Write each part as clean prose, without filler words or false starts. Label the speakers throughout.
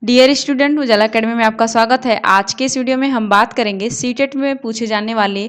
Speaker 1: Dear student, उजाला academy में आपका स्वागत है। आज के इस वीडियो में हम बात करेंगे सीटेट में पूछे जाने वाले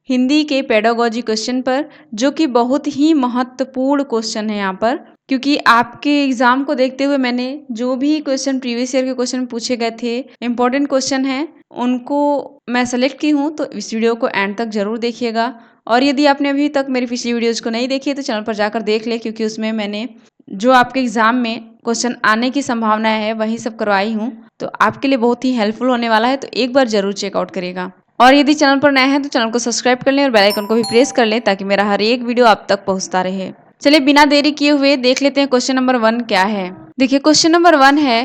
Speaker 1: हिंदी के पेडागोजी क्वेश्चन पर, जो कि बहुत ही महत्वपूर्ण क्वेश्चन है यहाँ पर, क्योंकि आपके एग्जाम को देखते हुए मैंने जो भी क्वेश्चन प्रीवियस ईयर के क्वेश्चन पूछे गए थे, इंपॉर्टेंट क्वेश्चन हैं, उनको मैं सेलेक्ट की हूँ। तो इस वीडियो को एंड तक जरूर देखिएगा। और यदि आपने अभी तक मेरी पिछली वीडियोज़ को नहीं देखी है तो चैनल पर जाकर देख ले, क्योंकि उसमें मैंने जो आपके एग्जाम में क्वेश्चन आने की संभावना है वही सब करवाई हूँ। तो आपके लिए बहुत ही हेल्पफुल होने वाला है, तो एक बार जरूर चेकआउट करिएगा। और यदि चैनल पर नए हैं तो चैनल को सब्सक्राइब कर लें और बेल आइकन को भी प्रेस कर लें, ताकि मेरा हर एक वीडियो आप तक पहुंचता रहे। चलिए बिना देरी किए हुए देख लेते हैं क्वेश्चन नंबर 1 क्या है। देखिए क्वेश्चन नंबर 1 है,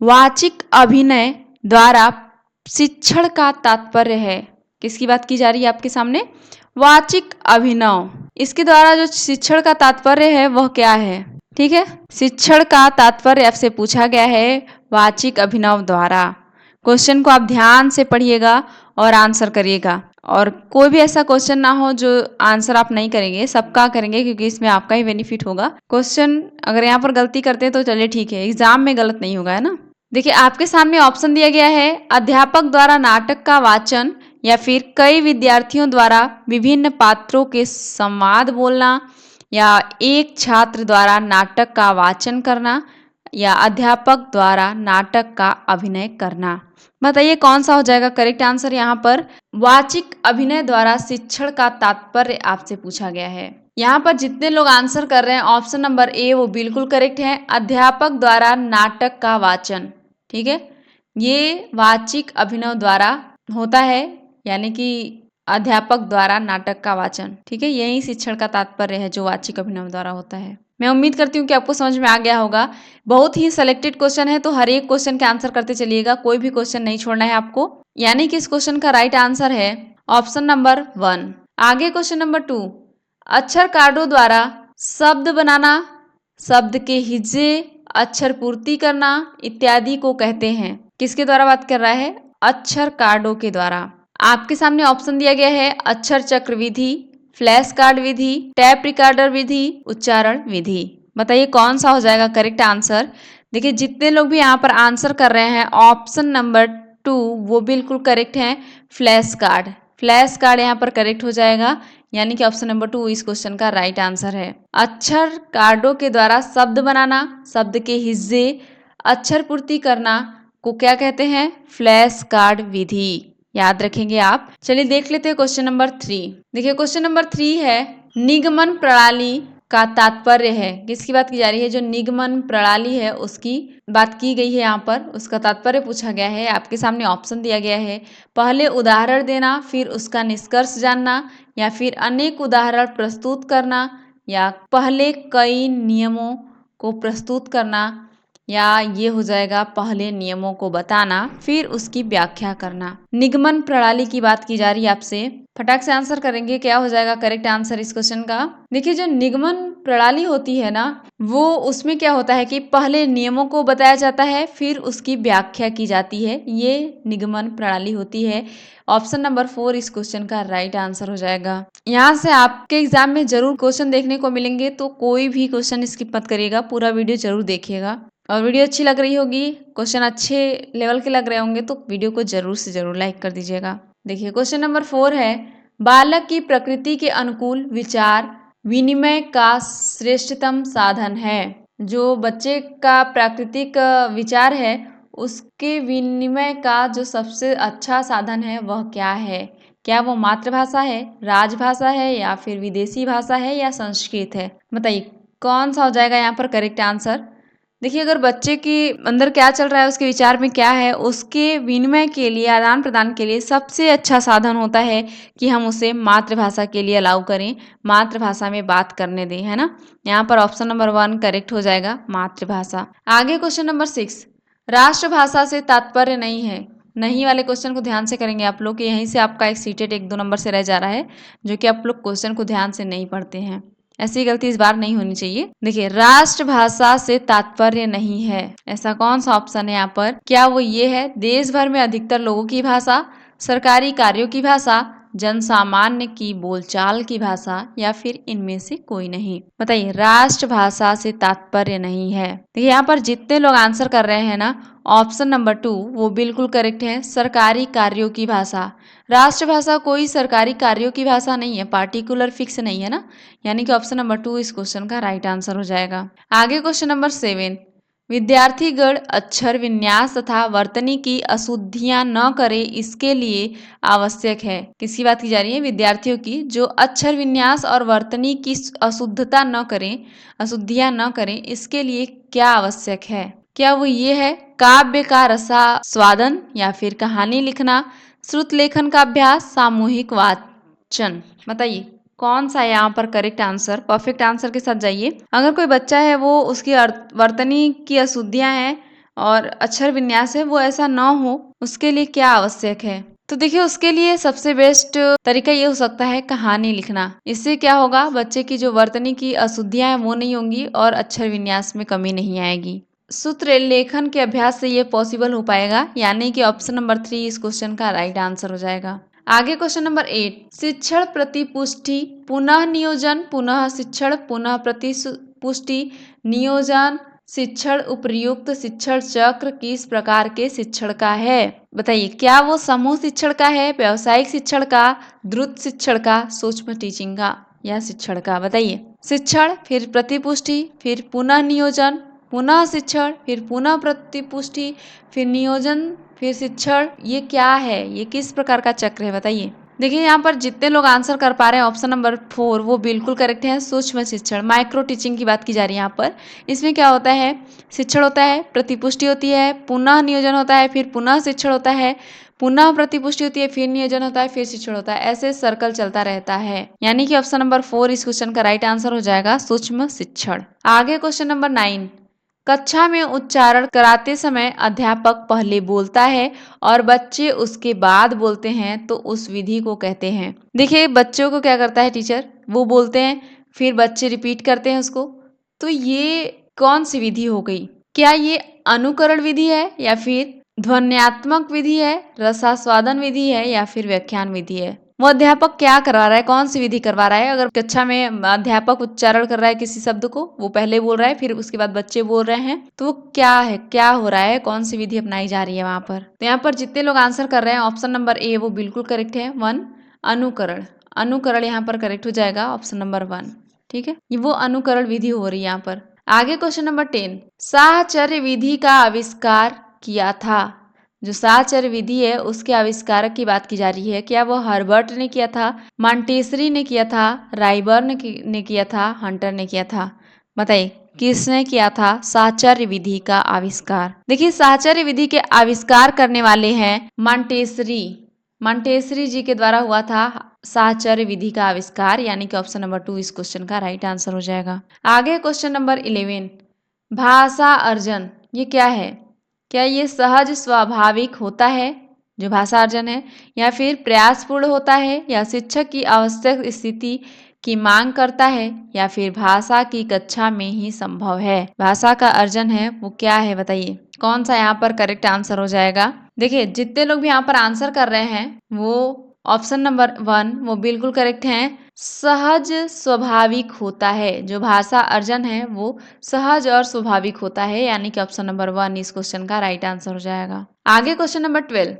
Speaker 1: वाचिक अभिनय द्वारा शिक्षण का तात्पर्य है। किसकी बात की जा रही है आपके सामने? वाचिक अभिनव। इसके द्वारा जो शिक्षण का तात्पर्य है वह क्या है? ठीक है, शिक्षण का तात्पर्य आपसे पूछा गया है वाचिक अभिनव द्वारा। क्वेश्चन को आप ध्यान से पढ़िएगा और आंसर करिएगा, और कोई भी ऐसा क्वेश्चन ना हो जो आंसर आप नहीं करेंगे, सबका करेंगे, क्योंकि इसमें आपका ही बेनिफिट होगा। क्वेश्चन अगर यहाँ पर गलती करते हैं तो चलिए ठीक है, एग्जाम में गलत नहीं होगा, है ना। देखिए आपके सामने ऑप्शन दिया गया है, अध्यापक द्वारा नाटक का वाचन, या फिर कई विद्यार्थियों द्वारा विभिन्न पात्रों के संवाद बोलना, या एक छात्र द्वारा नाटक का वाचन करना, या अध्यापक द्वारा नाटक का अभिनय करना। बताइए कौन सा हो जाएगा करेक्ट आंसर यहाँ पर? वाचिक अभिनय द्वारा शिक्षण का तात्पर्य आपसे पूछा गया है। यहाँ पर जितने लोग आंसर कर रहे हैं ऑप्शन नंबर ए वो बिल्कुल करेक्ट है, अध्यापक द्वारा नाटक का वाचन। ठीक है, ये वाचिक अभिनय द्वारा होता है, यानी कि अध्यापक द्वारा नाटक का वाचन। ठीक है, यही शिक्षण का तात्पर्य है जो वाचिक अभिनय द्वारा होता है। मैं उम्मीद करती हूँ कि आपको समझ में आ गया होगा। बहुत ही सिलेक्टेड क्वेश्चन है, तो हर एक क्वेश्चन के आंसर करते चलिएगा, कोई भी क्वेश्चन नहीं छोड़ना है आपको। यानी कि इस क्वेश्चन का राइट आंसर है ऑप्शन नंबर 1। आगे क्वेश्चन नंबर 2, अक्षर कार्डों द्वारा शब्द बनाना, शब्द के हिज्जे, अक्षर पूर्ति करना इत्यादि को कहते हैं। किसके द्वारा बात कर रहा है? अक्षर कार्डों के द्वारा। आपके सामने ऑप्शन दिया गया है, अक्षर चक्र विधि, फ्लैश कार्ड विधि, टैप रिकॉर्डर विधि, उच्चारण विधि। बताइए कौन सा हो जाएगा करेक्ट आंसर? देखिए जितने लोग भी यहाँ पर आंसर कर रहे हैं ऑप्शन नंबर 2 वो बिल्कुल करेक्ट है, फ्लैश कार्ड। फ्लैश कार्ड यहाँ पर करेक्ट हो जाएगा, यानी कि ऑप्शन नंबर 2 इस क्वेश्चन का राइट आंसर है। अक्षर कार्डों के द्वारा शब्द बनाना, शब्द के हिस्से, अक्षर पूर्ति करना को क्या कहते हैं? फ्लैश कार्ड विधि। याद रखेंगे आप। चलिए देख लेते हैं क्वेश्चन नंबर 3। देखिए क्वेश्चन नंबर 3 है, निगमन प्रणाली का तात्पर्य है। किसकी बात की जा रही है? जो निगमन प्रणाली है उसकी बात की गई है यहाँ पर, उसका तात्पर्य पूछा गया है। आपके सामने ऑप्शन दिया गया है, पहले उदाहरण देना, फिर उसका निष्कर्ष जानना, या फिर अनेक उदाहरण प्रस्तुत करना, या पहले कई नियमों को प्रस्तुत करना, या ये हो जाएगा पहले नियमों को बताना फिर उसकी व्याख्या करना। निगमन प्रणाली की बात की जा रही है आपसे, फटाक से आंसर करेंगे, क्या हो जाएगा करेक्ट आंसर इस क्वेश्चन का? देखिए जो निगमन प्रणाली होती है ना, वो उसमें क्या होता है कि पहले नियमों को बताया जाता है, फिर उसकी व्याख्या की जाती है, ये निगमन प्रणाली होती है। ऑप्शन नंबर 4 इस क्वेश्चन का राइट आंसर हो जाएगा। यहाँ से आपके एग्जाम में जरूर क्वेश्चन देखने को मिलेंगे, तो कोई भी क्वेश्चन स्किप मत करिएगा, पूरा वीडियो जरूर देखिएगा। और वीडियो अच्छी लग रही होगी, क्वेश्चन अच्छे लेवल के लग रहे होंगे, तो वीडियो को जरूर से जरूर लाइक कर दीजिएगा। देखिए क्वेश्चन नंबर 4 है, बालक की प्रकृति के अनुकूल विचार विनिमय का श्रेष्ठतम साधन है। जो बच्चे का प्राकृतिक विचार है उसके विनिमय का जो सबसे अच्छा साधन है वह क्या है? क्या वो मातृभाषा है, राजभाषा है, या फिर विदेशी भाषा है, या संस्कृत है? बताइए कौन सा हो जाएगा यहाँ पर करेक्ट आंसर? देखिए अगर बच्चे के अंदर क्या चल रहा है, उसके विचार में क्या है, उसके विनिमय के लिए, आदान प्रदान के लिए सबसे अच्छा साधन होता है कि हम उसे मातृभाषा के लिए अलाउ करें, मातृभाषा में बात करने दें, है ना। यहाँ पर ऑप्शन नंबर 1 करेक्ट हो जाएगा, मातृभाषा। आगे क्वेश्चन नंबर 6, राष्ट्रभाषा से तात्पर्य नहीं है। नहीं वाले क्वेश्चन को ध्यान से करेंगे आप लोग, यहीं से आपका एक सीटेट 1-2 नंबर से रह जा रहा है, जो कि आप लोग क्वेश्चन को ध्यान से नहीं पढ़ते हैं। ऐसी गलती इस बार नहीं होनी चाहिए। देखिए राष्ट्रभाषा से तात्पर्य नहीं है, ऐसा कौन सा ऑप्शन है यहाँ पर? क्या वो ये है, देश भर में अधिकतर लोगों की भाषा, सरकारी कार्यों की भाषा, जन सामान्य की बोलचाल की भाषा या फिर इनमें से कोई नहीं। बताइए, राष्ट्रभाषा से तात्पर्य नहीं है। देखिए यहाँ पर जितने लोग आंसर कर रहे हैं ना, ऑप्शन नंबर 2 वो बिल्कुल करेक्ट है, सरकारी कार्यों की भाषा। राष्ट्रभाषा कोई सरकारी कार्यों की भाषा नहीं है, पार्टिकुलर फिक्स नहीं है ना, यानी कि ऑप्शन नंबर 2 इस क्वेश्चन का राइट आंसर हो जाएगा। आगे क्वेश्चन नंबर 7, विद्यार्थीगण अक्षर विन्यास तथा वर्तनी की अशुद्धियां न करे इसके लिए आवश्यक है। किसकी बात की जा रही है? विद्यार्थियों की, जो अक्षर विन्यास और वर्तनी की अशुद्धता न करें, अशुद्धियां न करें, इसके लिए क्या आवश्यक है? क्या वो ये है, काव्य का रसास्वादन या फिर कहानी लिखना, श्रुत लेखन का अभ्यास, सामूहिक वाचन। बताइए कौन सा यहाँ पर करेक्ट आंसर, परफेक्ट आंसर के साथ जाइए। अगर कोई बच्चा है वो उसकी वर्तनी की अशुद्धियां हैं और अक्षर विन्यास है वो ऐसा ना हो, उसके लिए क्या आवश्यक है? तो देखिए उसके लिए सबसे बेस्ट तरीका ये हो सकता है कहानी लिखना। इससे क्या होगा, बच्चे की जो वर्तनी की अशुद्धियां हैं वो नहीं होंगी और अक्षर विन्यास में कमी नहीं आएगी। सूत्र लेखन के अभ्यास से ये पॉसिबल हो पाएगा, यानी कि ऑप्शन नंबर 3 इस क्वेश्चन का राइट आंसर हो जाएगा। आगे क्वेश्चन नंबर 8, शिक्षण प्रतिपुष्टि पुनः नियोजन पुनः शिक्षण पुनः प्रतिपुष्टि नियोजन शिक्षण उपयुक्त शिक्षण चक्र किस प्रकार के शिक्षण का है? बताइए, क्या वो समूह शिक्षण का है, व्यावसायिक शिक्षण का, द्रुत शिक्षण का, सूक्ष्म टीचिंग का या शिक्षण का? बताइए, शिक्षण, फिर प्रतिपुष्टि, फिर पुनः नियोजन, पुनः शिक्षण, फिर पुनः प्रतिपुष्टि, फिर नियोजन, फिर शिक्षण, ये क्या है, ये किस प्रकार का चक्र है? बताइए। देखिए यहाँ पर जितने लोग आंसर कर पा रहे हैं ऑप्शन नंबर 4 वो बिल्कुल करेक्ट है, सूक्ष्म शिक्षण, माइक्रो टीचिंग की बात की जा रही है यहाँ पर। इसमें क्या होता है, शिक्षण होता है, प्रतिपुष्टि होती है, पुनः नियोजन होता है, फिर पुनः शिक्षण होता है, पुनः प्रतिपुष्टि होती है, फिर नियोजन होता है, फिर शिक्षण होता है, ऐसे सर्कल चलता रहता है, यानी कि ऑप्शन नंबर 4 इस क्वेश्चन का राइट आंसर हो जाएगा, सूक्ष्म शिक्षण। आगे क्वेश्चन नंबर 9, कक्षा में उच्चारण कराते समय अध्यापक पहले बोलता है और बच्चे उसके बाद बोलते हैं तो उस विधि को कहते हैं। देखिए बच्चों को क्या करता है टीचर, वो बोलते हैं फिर बच्चे रिपीट करते हैं उसको, तो ये कौन सी विधि हो गई? क्या ये अनुकरण विधि है या फिर ध्वन्यात्मक विधि है, रसास्वादन विधि है या फिर व्याख्यान विधि है? वो अध्यापक क्या करवा रहा है, कौन सी विधि करवा रहा है? अगर कक्षा में अध्यापक उच्चारण कर रहा है किसी शब्द को, वो पहले बोल रहा है फिर उसके बाद बच्चे बोल रहे हैं, तो वो क्या है, क्या हो रहा है, कौन सी विधि अपनाई जा रही है वहां पर? तो यहाँ पर जितने लोग आंसर कर रहे हैं ऑप्शन नंबर ए वो बिल्कुल करेक्ट है, 1 अनुकरण। अनुकरण यहाँ पर करेक्ट हो जाएगा, ऑप्शन नंबर 1। ठीक है, ये वो अनुकरण विधि हो रही है यहाँ पर। आगे क्वेश्चन नंबर 10, साहचर्य विधि का आविष्कार किया था। जो साहचर्य विधि है उसके आविष्कारक की बात की जा रही है। क्या वो हर्बर्ट ने किया था, मॉन्टेसरी ने किया था, रायबर्न ने किया था, हंटर ने किया था? बताइए किसने किया था साहचर्य विधि का आविष्कार? देखिए साहचर्य विधि के आविष्कार करने वाले हैं मॉन्टेसरी। मॉन्टेसरी जी के द्वारा हुआ था साहचर्य विधि का आविष्कार, यानी कि ऑप्शन नंबर 2 इस क्वेश्चन का राइट आंसर हो जाएगा। आगे क्वेश्चन नंबर 11, भाषा अर्जन ये क्या है? क्या ये सहज स्वाभाविक होता है जो भाषा अर्जन है, या फिर प्रयासपूर्ण होता है, या शिक्षक की आवश्यक स्थिति की मांग करता है, या फिर भाषा की कक्षा में ही संभव है? भाषा का अर्जन है वो क्या है? बताइए कौन सा यहाँ पर करेक्ट आंसर हो जाएगा? देखिए जितने लोग भी यहाँ पर आंसर कर रहे हैं वो ऑप्शन नंबर 1 वो बिल्कुल करेक्ट हैं, सहज स्वाभाविक होता है। जो भाषा अर्जन है वो सहज और स्वाभाविक होता है, यानी कि ऑप्शन नंबर 1 इस क्वेश्चन का राइट आंसर हो जाएगा। आगे क्वेश्चन नंबर 12,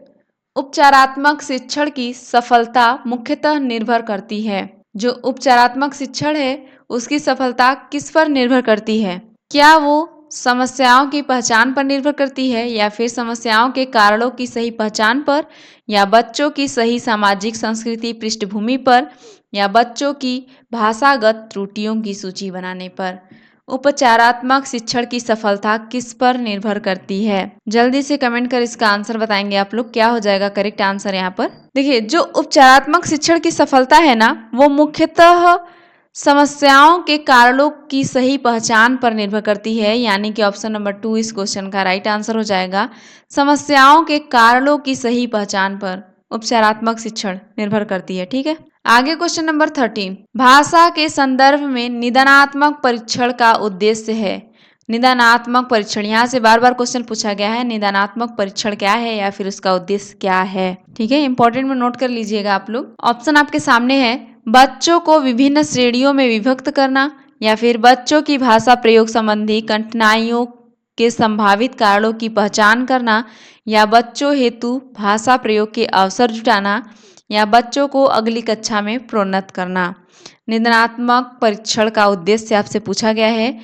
Speaker 1: उपचारात्मक शिक्षण की सफलता मुख्यतः निर्भर करती है। जो उपचारात्मक शिक्षण है उसकी सफलता किस पर निर्भर करती है? क्या वो समस्याओं की पहचान पर निर्भर करती है, या फिर समस्याओं के कारणों की सही पहचान पर, या बच्चों की सही सामाजिक संस्कृति पृष्ठभूमि पर, या बच्चों की भाषागत त्रुटियों की सूची बनाने पर? उपचारात्मक शिक्षण की सफलता किस पर निर्भर करती है? जल्दी से कमेंट कर इसका आंसर बताएंगे आप लोग, क्या हो जाएगा करेक्ट आंसर यहाँ पर? देखिए जो उपचारात्मक शिक्षण की सफलता है ना वो मुख्यतः समस्याओं के कारणों की सही पहचान पर निर्भर करती है, यानी कि ऑप्शन नंबर 2 इस क्वेश्चन का राइट आंसर हो जाएगा। समस्याओं के कारणों की सही पहचान पर उपचारात्मक शिक्षण निर्भर करती है। ठीक है, आगे क्वेश्चन नंबर 13, भाषा के संदर्भ में निदानात्मक परीक्षण का उद्देश्य है। निदानात्मक परीक्षण, यहाँ से बार बार क्वेश्चन पूछा गया है, निदानात्मक परीक्षण क्या है या फिर उसका उद्देश्य क्या है। ठीक है, इंपॉर्टेंट में नोट कर लीजिएगा आप लोग। ऑप्शन आपके सामने है, बच्चों को विभिन्न श्रेणियों में विभक्त करना, या फिर बच्चों की भाषा प्रयोग संबंधी कठिनाइयों के संभावित कारणों की पहचान करना, या बच्चों हेतु भाषा प्रयोग के अवसर जुटाना, या बच्चों को अगली कक्षा में प्रोन्नत करना। निदानात्मक परीक्षण का उद्देश्य आपसे पूछा गया है,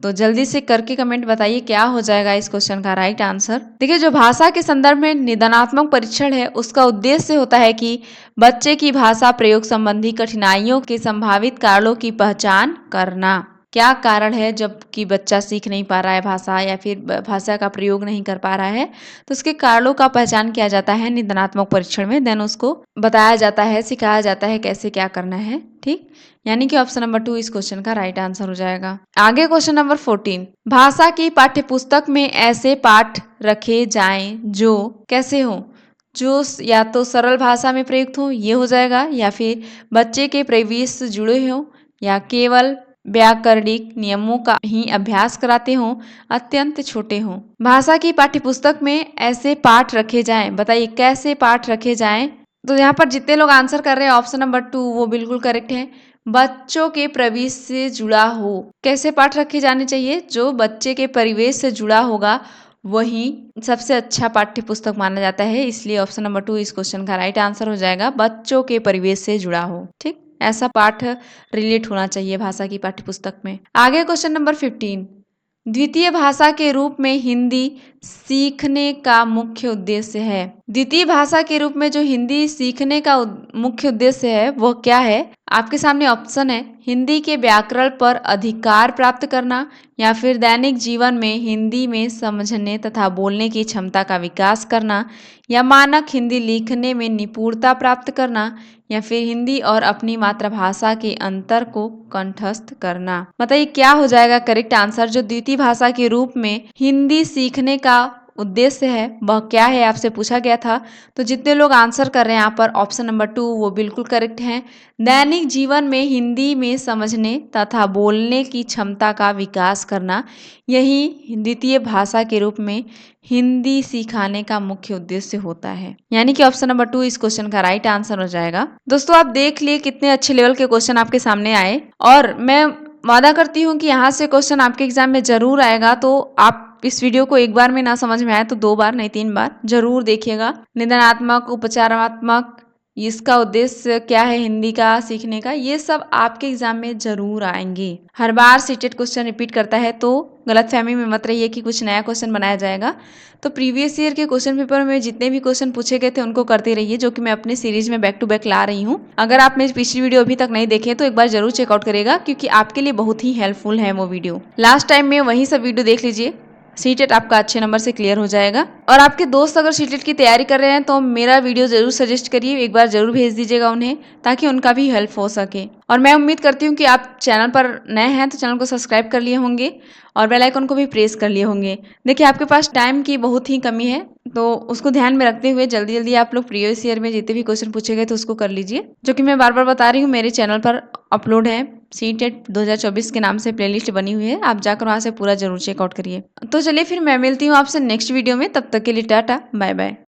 Speaker 1: तो जल्दी से करके कमेंट बताइए क्या हो जाएगा इस क्वेश्चन का राइट आंसर। देखिए, जो भाषा के संदर्भ में निदानात्मक परीक्षण है उसका उद्देश्य होता है कि बच्चे की भाषा प्रयोग संबंधी कठिनाइयों के संभावित कारणों की पहचान करना। क्या कारण है जबकि बच्चा सीख नहीं पा रहा है भाषा, या फिर भाषा का प्रयोग नहीं कर पा रहा है, तो उसके कारणों का पहचान किया जाता है निदानात्मक परीक्षण में। देन उसको बताया जाता है, सिखाया जाता है कैसे क्या करना है। ठीक, यानी कि ऑप्शन नंबर 2 इस क्वेश्चन का राइट आंसर हो जाएगा। आगे क्वेश्चन नंबर 14, भाषा की पाठ्यपुस्तक में ऐसे पाठ रखे जाएं जो कैसे हो, जो या तो सरल भाषा में प्रयुक्त हो, ये हो जाएगा, या फिर बच्चे के परिवेश से जुड़े हो, या केवल व्याकरणिक नियमों का ही अभ्यास कराते हों, अत्यंत छोटे हों। भाषा की पाठ्यपुस्तक में ऐसे पाठ रखे जाएं, बताइए कैसे पाठ रखे जाएं। तो यहाँ पर जितने लोग आंसर कर रहे हैं ऑप्शन नंबर 2 वो बिल्कुल करेक्ट है। बच्चों के परिवेश से जुड़ा हो, कैसे पाठ रखे जाने चाहिए, जो बच्चे के परिवेश से जुड़ा होगा वही सबसे अच्छा पाठ्य पुस्तक माना जाता है, इसलिए ऑप्शन नंबर 2 इस क्वेश्चन का राइट आंसर हो जाएगा, बच्चों के परिवेश से जुड़ा हो। ठीक, ऐसा पाठ रिलेट होना चाहिए भाषा की पाठ्य पुस्तक में। आगे क्वेश्चन नंबर 15, द्वितीय भाषा के रूप में हिंदी सीखने का मुख्य उद्देश्य है। द्वितीय भाषा के रूप में जो हिंदी सीखने का मुख्य उद्देश्य है वह क्या है। आपके सामने ऑप्शन है, हिंदी के व्याकरण पर अधिकार प्राप्त करना, या फिर दैनिक जीवन में हिंदी में समझने तथा बोलने की क्षमता का विकास करना, या मानक हिंदी लिखने में निपुणता प्राप्त करना, या फिर हिंदी और अपनी मातृभाषा के अंतर को कंठस्थ करना। बताइए क्या हो जाएगा करेक्ट आंसर, जो द्वितीय भाषा के रूप में हिंदी सीखने का उद्देश्य है वह क्या है, आपसे पूछा गया था। तो जितने लोग आंसर कर रहे हैं यहाँ पर ऑप्शन नंबर 2 वो बिल्कुल करेक्ट हैं। दैनिक जीवन में हिंदी में समझने तथा बोलने की क्षमता का विकास करना, यही द्वितीय भाषा के रूप में हिंदी सिखाने का मुख्य उद्देश्य होता है, यानी कि ऑप्शन नंबर 2 इस क्वेश्चन का राइट आंसर हो जाएगा। दोस्तों आप देख लिए कितने अच्छे लेवल के क्वेश्चन आपके सामने आए, और मैं वादा करती हूँ कि यहाँ से क्वेश्चन आपके एग्जाम में जरूर आएगा। तो आप इस वीडियो को एक बार में ना समझ में आए तो 2 बार नहीं 3 बार जरूर देखिएगा। निदानात्मक, उपचारात्मक, इसका उद्देश्य क्या है हिंदी का सीखने का, ये सब आपके एग्जाम में जरूर आएंगे। हर बार सीटेट क्वेश्चन रिपीट करता है तो गलतफहमी में मत रहिए कि कुछ नया क्वेश्चन बनाया जाएगा। तो प्रीवियस ईयर के क्वेश्चन पेपर में जितने भी क्वेश्चन पूछे गए थे उनको करते रहिए, जो कि मैं अपने सीरीज में बैक टू बैक ला रही हूँ। अगर आप मेरी पिछली वीडियो अभी तक नहीं देखे तो एक बार जरूर चेकआउट करिएगा, क्योंकि आपके लिए बहुत ही हेल्पफुल है वो वीडियो। लास्ट टाइम में वही सब वीडियो देख लीजिए, सीटेट आपका अच्छे नंबर से क्लियर हो जाएगा। और आपके दोस्त अगर सीटेट की तैयारी कर रहे हैं तो मेरा वीडियो जरूर सजेस्ट करिए, एक बार जरूर भेज दीजिएगा उन्हें, ताकि उनका भी हेल्प हो सके। और मैं उम्मीद करती हूँ कि आप चैनल पर नए हैं तो चैनल को सब्सक्राइब कर लिए होंगे और बेल आइकन को भी प्रेस कर लिए होंगे। देखिए आपके पास टाइम की बहुत ही कमी है, तो उसको ध्यान में रखते हुए जल्दी जल्दी आप लोग प्रीवियस ईयर में जितने भी क्वेश्चन पूछे गए तो उसको कर लीजिए, जो कि मैं बार बार बता रही हूँ मेरे चैनल पर अपलोड है। सीटेट 2024 के नाम से प्लेलिस्ट बनी हुई है, आप जाकर वहाँ से पूरा जरूर चेकआउट करिए। तो चलिए फिर मैं मिलती हूँ आपसे नेक्स्ट वीडियो में, तब तक के लिए टाटा बाय बाय।